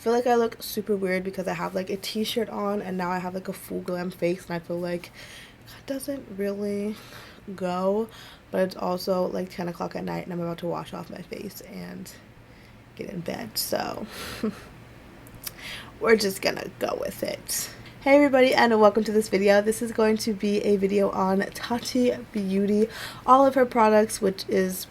feel like I look super weird because I have like a t-shirt on and now I have like a full glam face, and I feel like it doesn't really go. But it's also like 10 o'clock at night and I'm about to wash off my face and get in bed, so we're just gonna go with it. Hey everybody, and welcome to this video. This is going to be a video on Tati Beauty, all of her products, which is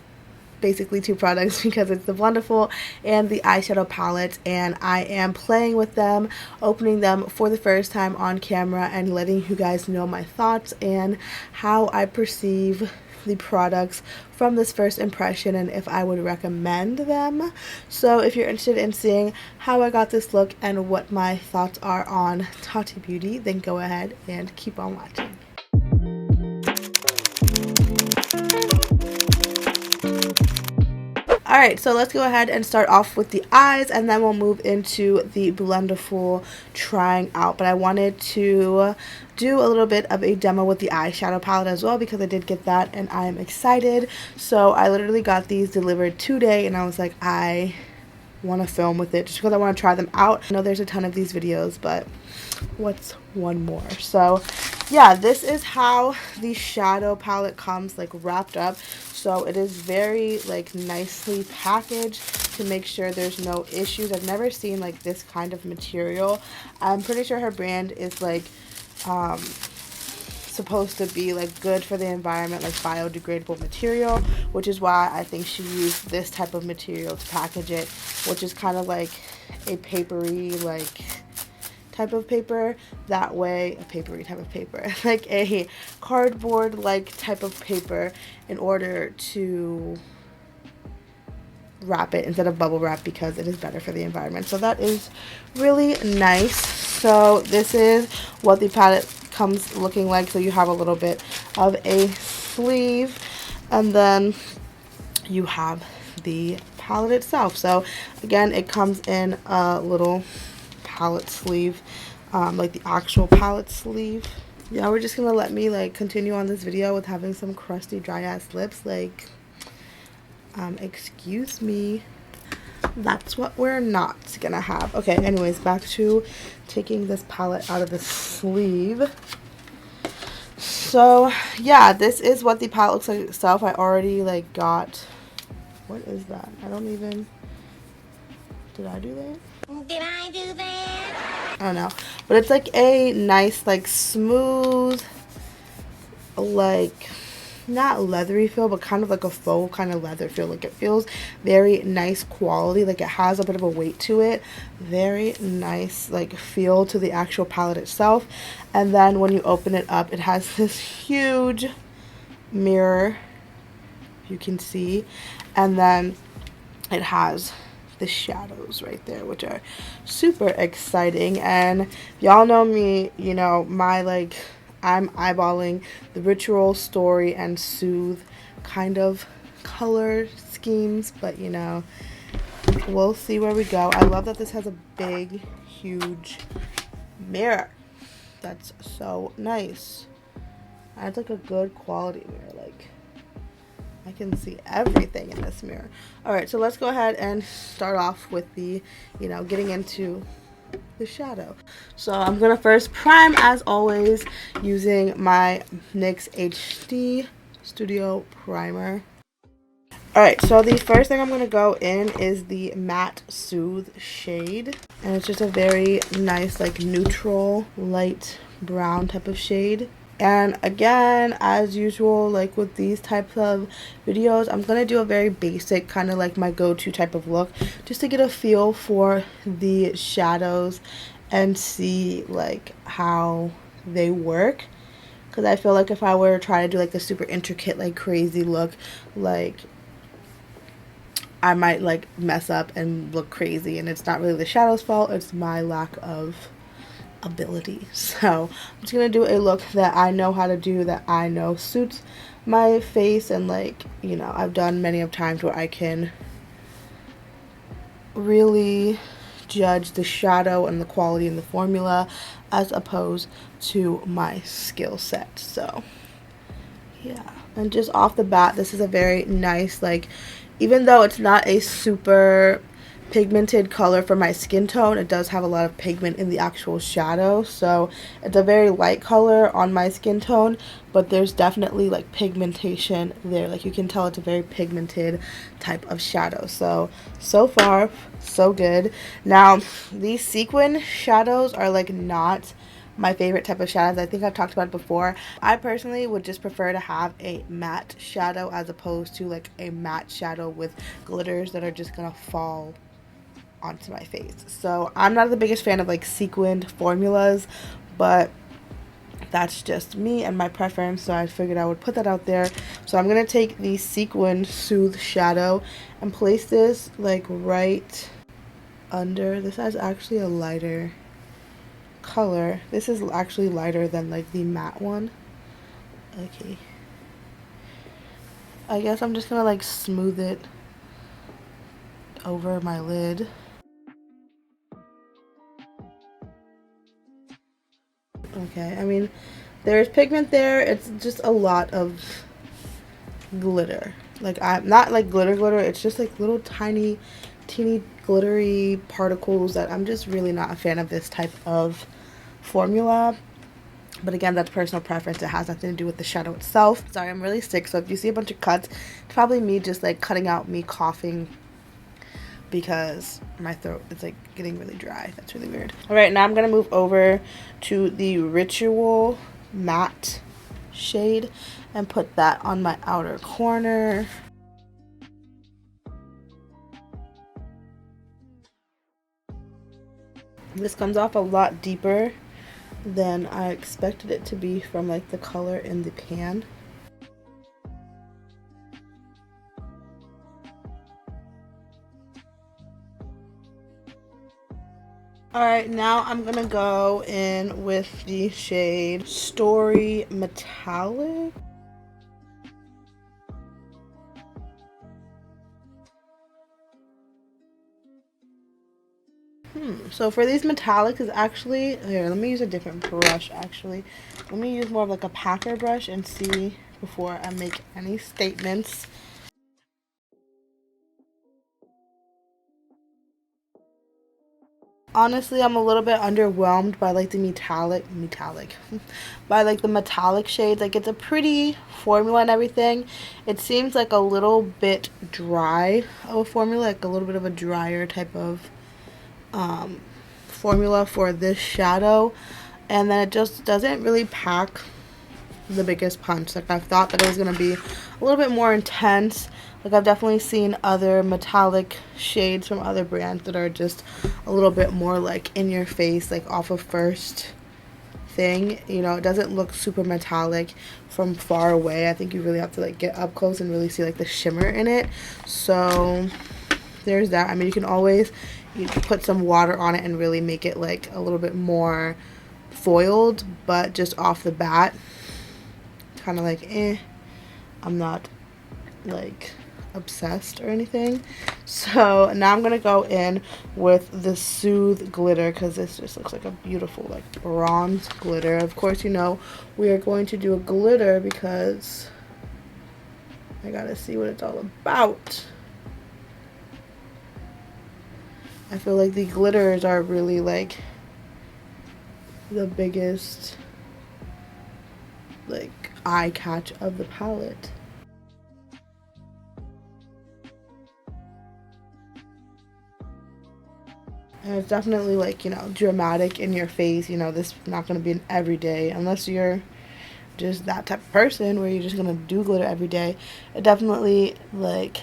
basically two products because it's the Blendiful and the eyeshadow palette, and I am playing with them, opening them for the first time on camera and letting you guys know my thoughts and how I perceive the products from this first impression and if I would recommend them. So if you're interested in seeing how I got this look and what my thoughts are on Tati Beauty, then go ahead and keep on watching. Alright, so let's go ahead and start off with the eyes, and then we'll move into the Blendiful trying out. But I wanted to do a little bit of a demo with the eyeshadow palette as well because I did get that and I'm excited. So I literally got these delivered today and I was like, I want to film with it just because I want to try them out. I know there's a ton of these videos, but what's one more? So yeah, this is how the shadow palette comes like wrapped up. So it is very like nicely packaged to make sure there's no issues. I've never seen like this kind of material. I'm pretty sure her brand is like supposed to be like good for the environment, like biodegradable material, which is why I think she used this type of material to package it, which is kind of like a papery like type of paper. That way, a papery type of paper, like a cardboard like type of paper, in order to wrap it instead of bubble wrap because it is better for the environment. So that is really nice. So this is what the palette comes looking like. So you have a little bit of a sleeve, and then you have the palette itself. So again, it comes in a little palette sleeve, like the actual palette sleeve. Yeah, we're just gonna let me like continue on this video with having some crusty dry ass lips, like excuse me, that's what we're not gonna have. Okay, anyways, back to taking this palette out of the sleeve. So yeah, this is what the palette looks like itself. I already like got, what is that? I don't even, did I do that? Did I do that? I don't know. But it's like a nice, like smooth, like not leathery feel, but kind of like a faux kind of leather feel. Like it feels very nice quality. Like it has a bit of a weight to it. Very nice like feel to the actual palette itself. And then when you open it up, it has this huge mirror, you can see. And then it has the shadows right there, which are super exciting. And y'all know me, you know, my like, I'm eyeballing the ritual, story, and soothe kind of color schemes, but you know, we'll see where we go. I love that this has a big, huge mirror. That's so nice. It's like a good quality mirror. Like, I can see everything in this mirror. Alright, so let's go ahead and start off with the, you know, getting into the shadow. So I'm gonna first prime, as always, using my NYX HD Studio Primer. Alright, so the first thing I'm gonna go in is the Matte Soothe shade. And it's just a very nice, like, neutral, light brown type of shade. And again, as usual, like with these types of videos, I'm going to do a very basic kind of like my go-to type of look, just to get a feel for the shadows and see like how they work. Because I feel like if I were to try to do like a super intricate, like crazy look, like I might like mess up and look crazy, and it's not really the shadow's fault, it's my lack of ability. So I'm just gonna do a look that I know how to do, that I know suits my face, and like, you know, I've done many of times where I can really judge the shadow and the quality and the formula as opposed to my skill set. So yeah, and just off the bat, this is a very nice, like, even though it's not a super pigmented color for my skin tone. It does have a lot of pigment in the actual shadow, so it's a very light color on my skin tone, but there's definitely like pigmentation there. Like you can tell it's a very pigmented type of shadow. So far so good. Now these sequin shadows are like not my favorite type of shadows. I think I've talked about it before. I personally would just prefer to have a matte shadow as opposed to like a matte shadow with glitters that are just gonna fall onto my face. So I'm not the biggest fan of like sequined formulas, but that's just me and my preference, so I figured I would put that out there. So I'm gonna take the sequin Soothe shadow and place this like right under. This has actually a lighter color. This is actually lighter than like the matte one. Okay, I guess I'm just gonna like smooth it over my lid. Okay, I mean, there's pigment there. It's just a lot of glitter. Like, I'm not like glitter, it's just like little tiny, teeny glittery particles that I'm just really not a fan of this type of formula. But again, that's personal preference. It has nothing to do with the shadow itself. Sorry, I'm really sick, so if you see a bunch of cuts, it's probably me just like cutting out me coughing because my throat is like getting really dry. That's really weird. All right, now I'm gonna move over to the Ritual matte shade and put that on my outer corner. This comes off a lot deeper than I expected it to be from like the color in the pan. Alright, now I'm gonna go in with the shade Story Metallic. So for these metallics is actually, here, let me use a different brush actually. Let me use more of like a packer brush and see before I make any statements. Honestly, I'm a little bit underwhelmed by like the metallic by like the metallic shades. Like, it's a pretty formula and everything. It seems like a little bit dry of a formula, like a little bit of a drier type of formula for this shadow, and then it just doesn't really pack the biggest punch. Like, I thought that it was going to be a little bit more intense. Like, I've definitely seen other metallic shades from other brands that are just a little bit more like in your face, like off of first thing. You know, it doesn't look super metallic from far away. I think you really have to like get up close and really see like the shimmer in it. So there's that. I mean, you can always put some water on it and really make it like a little bit more foiled, but just off the bat, kind of like I'm not like obsessed or anything. So now I'm gonna go in with the Soothe glitter because this just looks like a beautiful like bronze glitter. Of course, you know, we are going to do a glitter because I gotta see what it's all about. I feel like the glitters are really like the biggest like eye catch of the palette. And it's definitely like, you know, dramatic in your face. You know, this is not going to be an everyday, unless you're just that type of person where you're just going to do glitter every day. It definitely like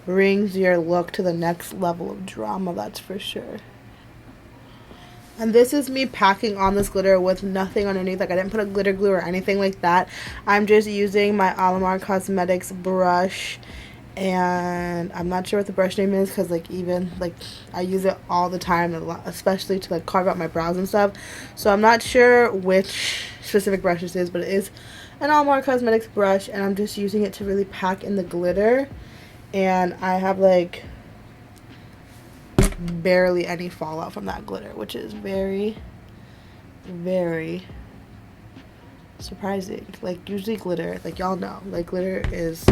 brings your look to the next level of drama, that's for sure. And this is me packing on this glitter with nothing underneath. Like, I didn't put a glitter glue or anything like that. I'm just using my Alamar Cosmetics brush, and I'm not sure what the brush name is because like even like I use it all the time, especially to like carve out my brows and stuff. So I'm not sure which specific brush this is, but it is an Alamar Cosmetics brush, and I'm just using it to really pack in the glitter. And I have like barely any fallout from that glitter, which is very, very surprising. Like, usually glitter, like y'all know, like glitter is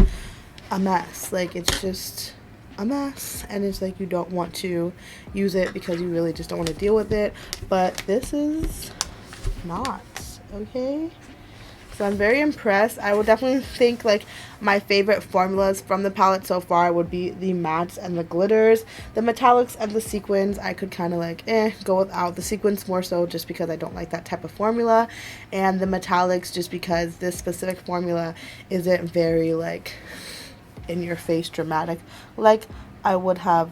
a mess. Like, it's just a mess, and it's like you don't want to use it because you really just don't want to deal with it. But this is not, okay? So I'm very impressed. I would definitely think like my favorite formulas from the palette so far would be the mattes and the glitters. The metallics and the sequins I could kind of like go without. The sequins more so just because I don't like that type of formula, and the metallics just because this specific formula isn't very like in your face dramatic like I would have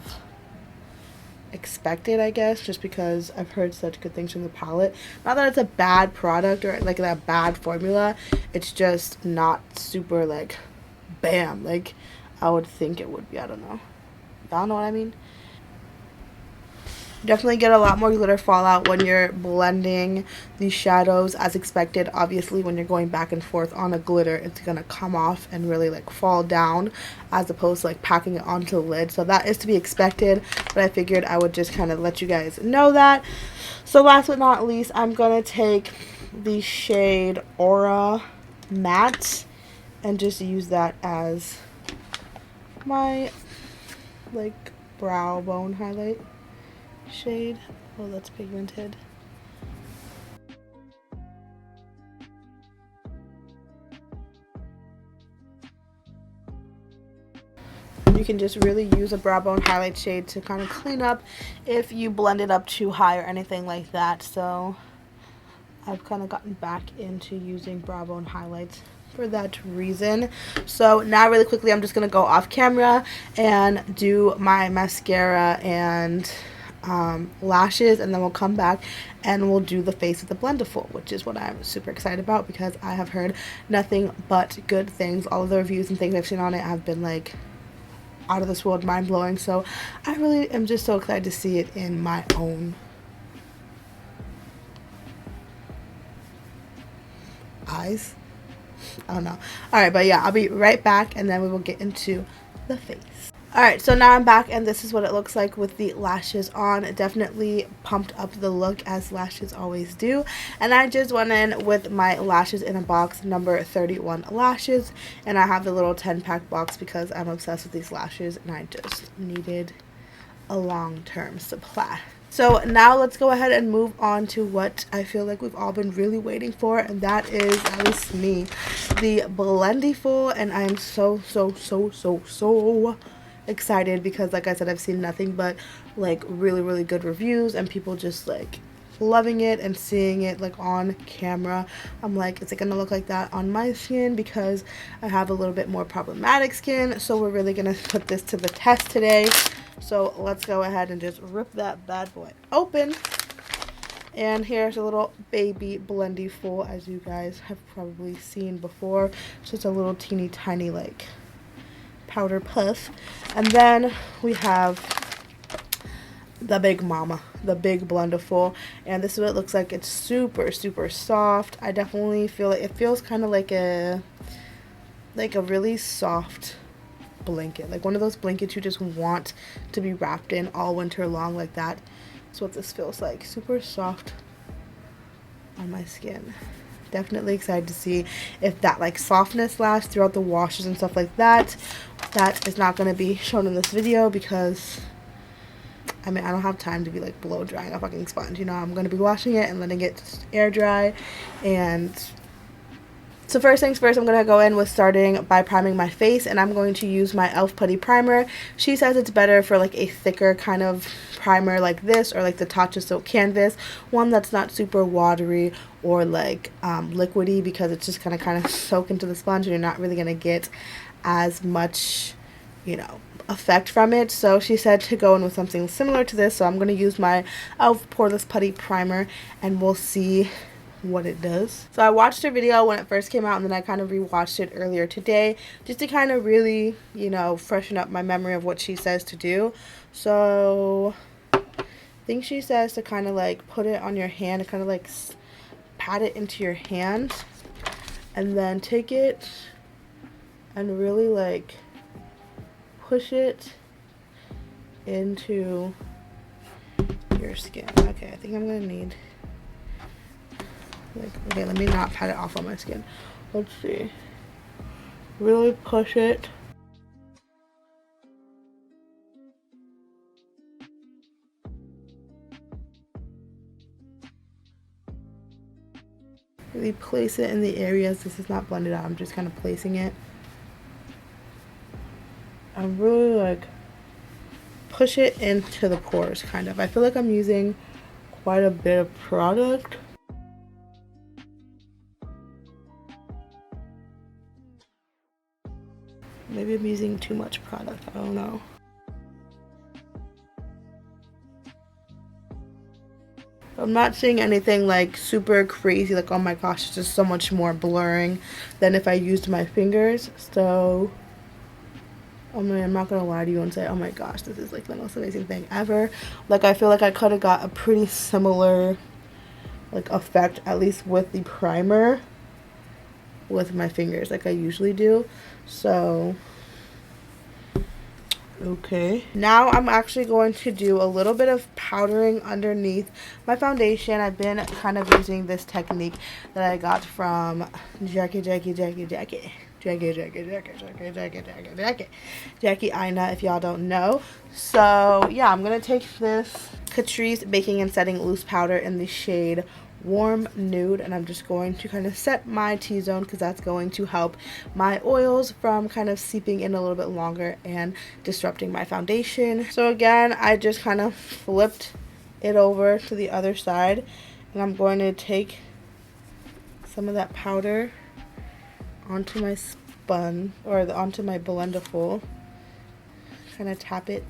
expected, I guess, just because I've heard such good things from the palette. Not that it's a bad product or like that bad formula, it's just not super like bam like I would think it would be. I don't know, y'all know what I mean. Definitely get a lot more glitter fallout when you're blending these shadows as expected. Obviously when you're going back and forth on a glitter, it's gonna come off and really like fall down as opposed to like packing it onto the lid. So that is to be expected, but I figured I would just kind of let you guys know that. So last but not least, I'm gonna take the shade Aura Matte and just use that as my like brow bone highlight shade. Oh, that's pigmented. You can just really use a brow bone highlight shade to kind of clean up if you blend it up too high or anything like that. So I've kind of gotten back into using brow bone highlights for that reason. So now really quickly I'm just gonna go off camera and do my mascara and lashes, and then we'll come back and we'll do the face with the Blendiful, which is what I'm super excited about because I have heard nothing but good things. All of the reviews and things I've seen on it have been like out of this world, mind-blowing. So I really am just so excited to see it in my own eyes. I don't know. Alright, but yeah, I'll be right back and then we will get into the face. Alright, so now I'm back and this is what it looks like with the lashes on. It definitely pumped up the look as lashes always do. And I just went in with my lashes in a box, number 31 lashes. And I have the little 10-pack box because I'm obsessed with these lashes and I just needed a long-term supply. So now let's go ahead and move on to what I feel like we've all been really waiting for, and that is, at least me, the Blendiful. And I'm so excited because, like I said, I've seen nothing but like really good reviews and people just like loving it and seeing it like on camera. I'm like, is it gonna look like that on my skin? Because I have a little bit more problematic skin, so we're really gonna put this to the test today. So let's go ahead and just rip that bad boy open. And here's a little baby Blendiful, as you guys have probably seen before. It's just a little teeny tiny like powder puff. And then we have the big mama, the big Blendiful, and this is what it looks like. It's super soft. I definitely feel it feels kind of like a really soft blanket, like one of those blankets you just want to be wrapped in all winter long, like that. That's what this feels like. Super soft on my skin. Definitely excited to see if that like softness lasts throughout the washes and stuff like that. That is not going to be shown in this video because I mean, I don't have time to be like blow drying a fucking sponge, you know. I'm going to be washing it and letting it air dry. And so first things first, I'm going to go in with starting by priming my face, and I'm going to use my e.l.f. Putty primer. She says it's better for like a thicker kind of primer like this, or like the Tatcha Soap Canvas, one that's not super watery or like liquidy, because it's just going to kind of soak into the sponge and you're not really going to get as much, you know, effect from it. So she said to go in with something similar to this, so I'm going to use my e.l.f. Poreless Putty primer and we'll see what it does. So I watched her video when it first came out, and then I kind of rewatched it earlier today just to kind of really, you know, freshen up my memory of what she says to do. So I think she says to kind of like put it on your hand, to kind of like pat it into your hand, and then take it and really like push it into your skin. Okay, I think I'm gonna need like, okay, let me not pat it off on my skin. Let's see. Really push it really place it in the areas. This is not blended out. I'm just kind of placing it. I'm really like push it into the pores kind of. I feel like I'm using quite a bit of product. Maybe I'm using too much product. I don't know. I'm not seeing anything like super crazy, like oh my gosh, it's just so much more blurring than if I used my fingers. So I mean, I'm not gonna lie to you and say oh my gosh, this is like the most amazing thing ever. Like I feel like I could have got a pretty similar like effect, at least with the primer, with my fingers like I usually do. So okay, now I'm actually going to do a little bit of powdering underneath my foundation. I've been kind of using this technique that I got from Jackie Aina, if y'all don't know. So yeah, I'm gonna take this Catrice Baking and Setting Loose Powder in the shade Warm Nude, and I'm just going to kind of set my T-zone because that's going to help my oils from kind of seeping in a little bit longer and disrupting my foundation. So again, I just kind of flipped it over to the other side, and I'm going to take some of that powder onto my spun, or onto my Blendiful, kind of tap it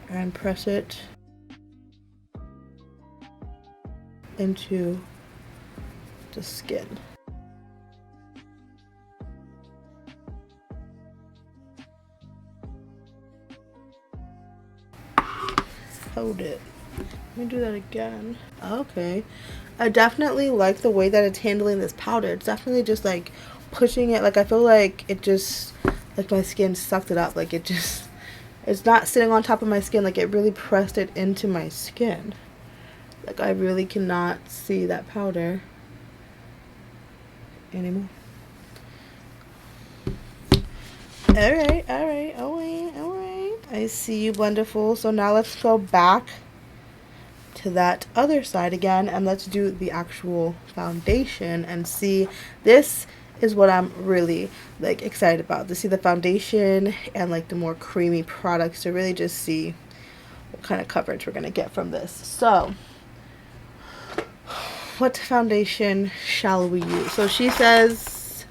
and press it into the skin. Hold it. Let me do that again. Okay. I definitely like the way that it's handling this powder. It's definitely just like pushing it. Like I feel like it just, like my skin sucked it up. Like it just, it's not sitting on top of my skin. Like it really pressed it into my skin. Like I really cannot see that powder anymore. Alright. I see you, Blendiful. So now let's go back to that other side again and let's do the actual foundation and see. This is what I'm really like excited about, to see the foundation and like the more creamy products, to really just see what kind of coverage we're gonna get from this. So what foundation shall we use? So she says,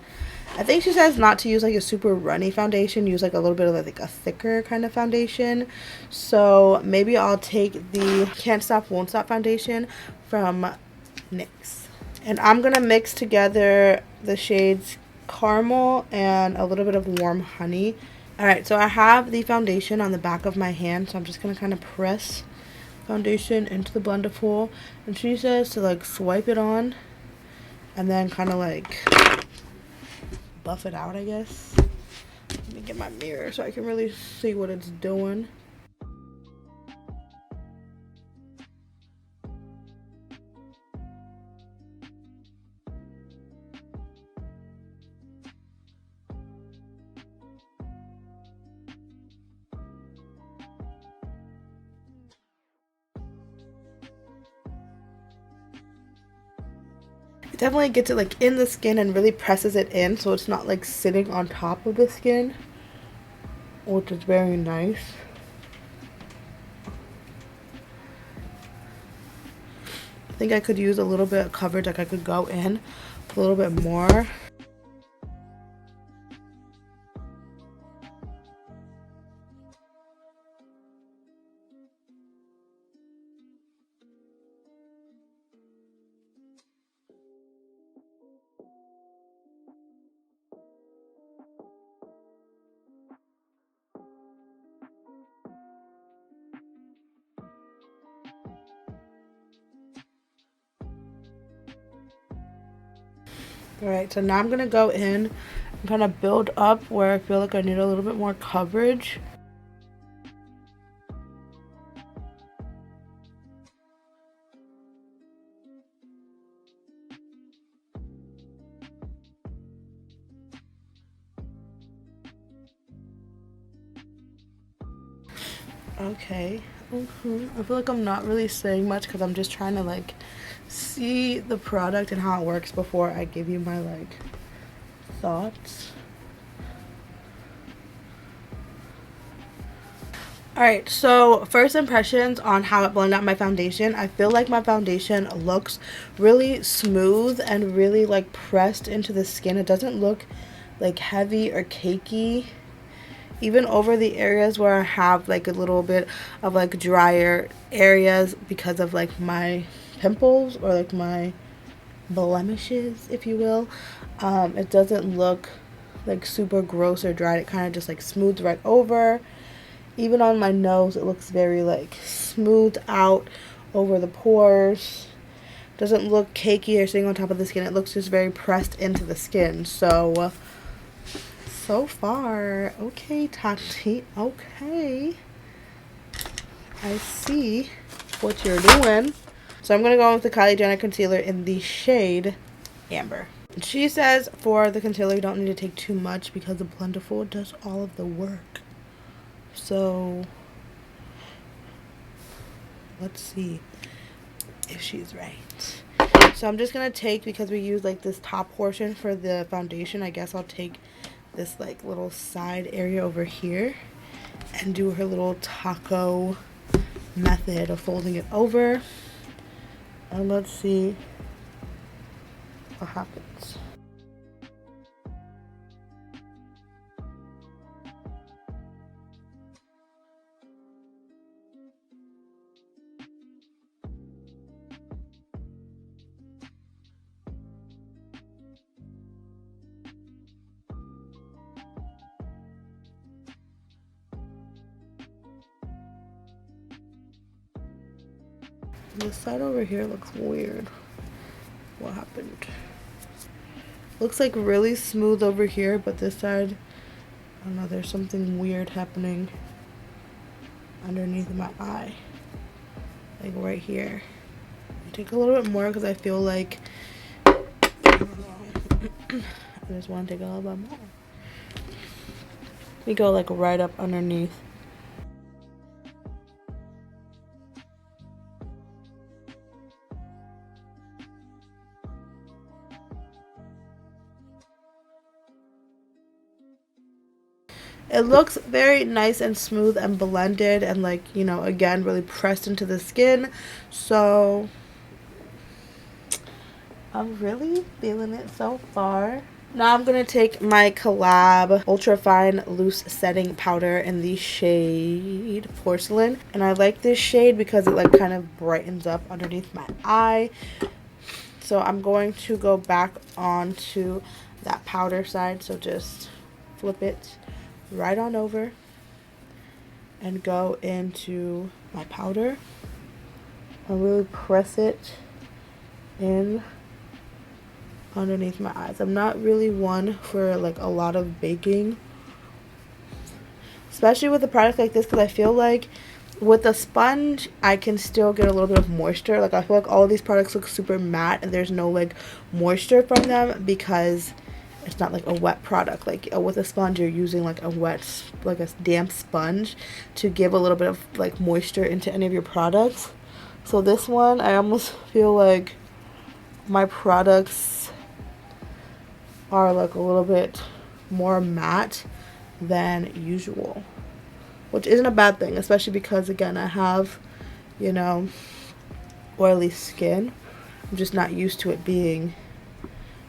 I think she says not to use like a super runny foundation, use like a little bit of like a thicker kind of foundation. So maybe I'll take the Can't Stop Won't Stop foundation from NYX, and I'm gonna mix together the shades Caramel and a little bit of Warm Honey. Alright, so I have the foundation on the back of my hand, so I'm just gonna kind of press foundation into the Blendiful, and she says to like swipe it on and then kind of like buff it out, I guess. Let me get my mirror so I can really see what it's doing. It definitely gets it like in the skin and really presses it in, so it's not like sitting on top of the skin, which is very nice. I think I could use a little bit of coverage, like I could go in a little bit more. Alright, so now I'm going to go in and kind of build up where I feel like I need a little bit more coverage. Okay, I feel like I'm not really saying much because I'm just trying to like see the product and how it works before I give you my like thoughts. Alright, so first impressions on how it blended out my foundation. I feel like my foundation looks really smooth and really like pressed into the skin. It doesn't look like heavy or cakey. Even over the areas where I have like a little bit of like drier areas because of like my pimples or like my blemishes, if you will, it doesn't look like super gross or dry. It kind of just like smooths right over. Even on my nose, it looks very like smoothed out over the pores. Doesn't look cakey or sitting on top of the skin. It looks just very pressed into the skin. So far, okay, Tati, okay. I see what you're doing. So I'm going to go with the Kylie Jenner Concealer in the shade Amber. She says for the concealer, you don't need to take too much because the Blendiful does all of the work. So let's see if she's right. So I'm just going to take, because we use like this top portion for the foundation, I guess I'll take this like little side area over here and do her little taco method of folding it over, and let's see what happens. This side over here looks weird. What happened? Looks like really smooth over here, but this side, I don't know, there's something weird happening underneath my eye. Like right here. I take a little bit more because I feel like, I don't know. I just want to take a little bit more. We go like right up underneath. It looks very nice and smooth and blended and like, you know, again, really pressed into the skin. So I'm really feeling it so far. Now I'm going to take my Col-lab Ultra Fine Loose Setting Powder in the shade Porcelain. And I like this shade because it like kind of brightens up underneath my eye. So I'm going to go back onto that powder side. So just flip it right on over and go into my powder and really press it in underneath my eyes. I'm not really one for like a lot of baking, especially with a product like this, because I feel like with a sponge I can still get a little bit of moisture. Like I feel like all of these products look super matte and there's no like moisture from them because it's not like a wet product. Like with a sponge you're using like a wet, like a damp sponge to give a little bit of like moisture into any of your products. So this one, I almost feel like my products are like a little bit more matte than usual, which isn't a bad thing, especially because again I have, you know, oily skin. I'm just not used to it being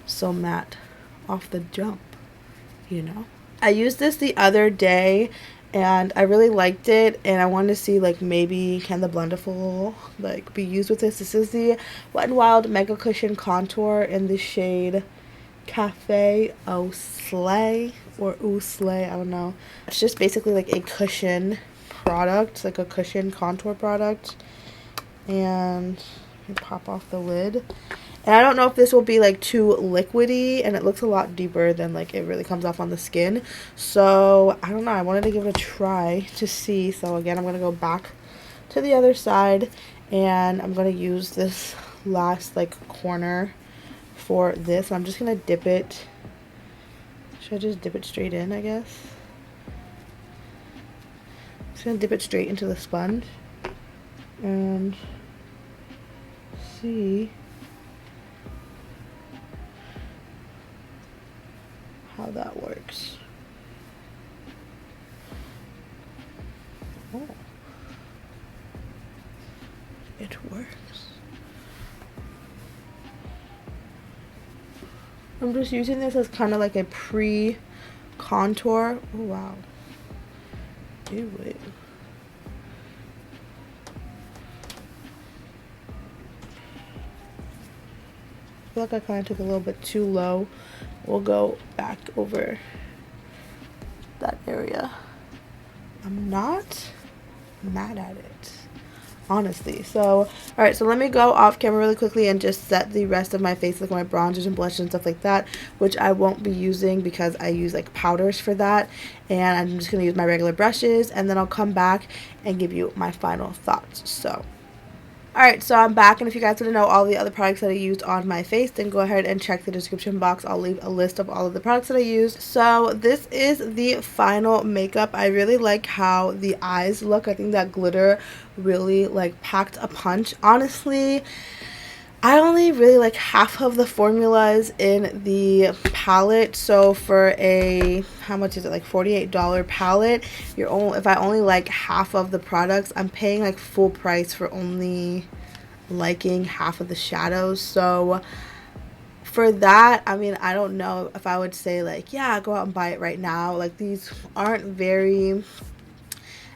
so matte off the jump, you know. I used this the other day and I really liked it, and I wanted to see like maybe can the Blendiful like be used with this. This is the Wet n Wild Mega Cushion Contour in the shade Cafe Au Slay or Au Slay, I don't know. It's just basically like a cushion product, like a cushion contour product. And you pop off the lid. And I don't know if this will be like too liquidy, and it looks a lot deeper than like it really comes off on the skin. So I don't know, I wanted to give it a try to see. So again, I'm going to go back to the other side and I'm going to use this last like corner for this. I'm just going to dip it. Should I just dip it straight in, I guess? I'm just going to dip it straight into the sponge. and see how that works. Oh, it works. I'm just using this as kind of like a pre-contour. Oh wow. Ew, wait. I feel like I kind of took a little bit too low. We'll go back over that area. I'm not mad at it, honestly. So, alright, so let me go off camera really quickly and just set the rest of my face, like my bronzers and blushes and stuff like that, which I won't be using because I use like powders for that. And I'm just going to use my regular brushes, and then I'll come back and give you my final thoughts. So, alright, so I'm back, and if you guys want to know all the other products that I used on my face, then go ahead and check the description box. I'll leave a list of all of the products that I used. So this is the final makeup. I really like how the eyes look. I think that glitter really like packed a punch. Honestly, I only really like half of the formulas in the palette. So for a, how much is it, like $48 palette, if I only like half of the products, I'm paying like full price for only liking half of the shadows. So for that, I mean, I don't know if I would say like, yeah, go out and buy it right now. Like, these aren't very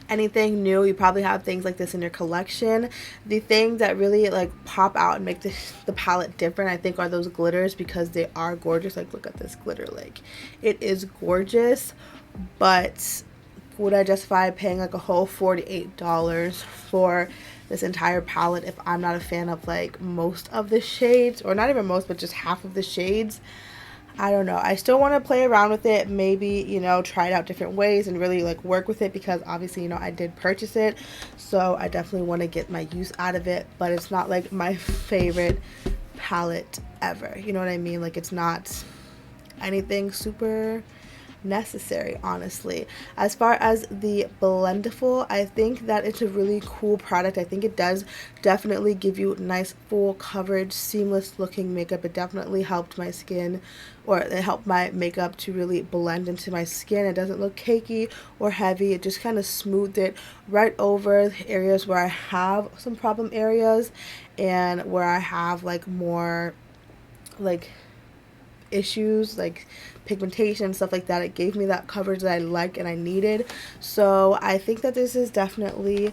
anything new. You probably have things like this in your collection. The things that really like pop out and make the palette different, I think, are those glitters, because they are gorgeous. Like, look at this glitter. Like, it is gorgeous. But would I justify paying like a whole $48 for this entire palette if I'm not a fan of like most of the shades, or not even most, but just half of the shades? I don't know. I still want to play around with it, maybe, you know, try it out different ways and really like work with it, because obviously, you know, I did purchase it, so I definitely want to get my use out of it. But it's not like my favorite palette ever, you know what I mean? Like, it's not anything super necessary, honestly. As far as the Blendiful, I think that it's a really cool product. I think it does definitely give you nice full coverage, seamless looking makeup. It definitely helped my skin, or it helped my makeup to really blend into my skin. It doesn't look cakey or heavy. It just kind of smoothed it right over the areas where I have some problem areas, and where I have like more like issues like pigmentation and stuff like that. It gave me that coverage that I like and I needed. So I think that this is definitely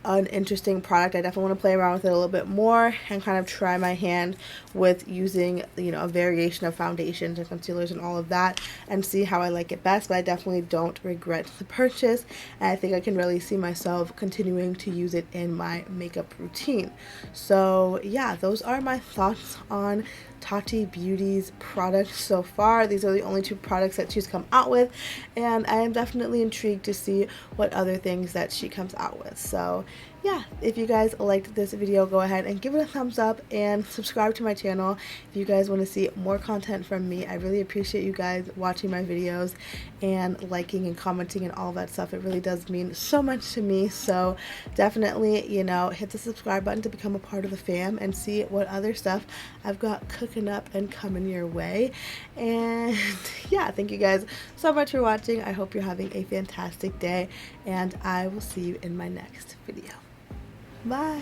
an interesting product. I definitely want to play around with it a little bit more and kind of try my hand with using, you know, a variation of foundations and concealers and all of that, and see how I like it best. But I definitely don't regret the purchase, and I think I can really see myself continuing to use it in my makeup routine. So yeah, those are my thoughts on Tati Beauty's products so far. These are the only two products that she's come out with, and I am definitely intrigued to see what other things that she comes out with. So yeah, if you guys liked this video, go ahead and give it a thumbs up and subscribe to my channel if you guys want to see more content from me. I really appreciate you guys watching my videos and liking and commenting and all that stuff. It really does mean so much to me. So definitely, you know, hit the subscribe button to become a part of the fam and see what other stuff I've got cooking up and coming your way. And yeah, thank you guys so much for watching. I hope you're having a fantastic day, and I will see you in my next video. Bye.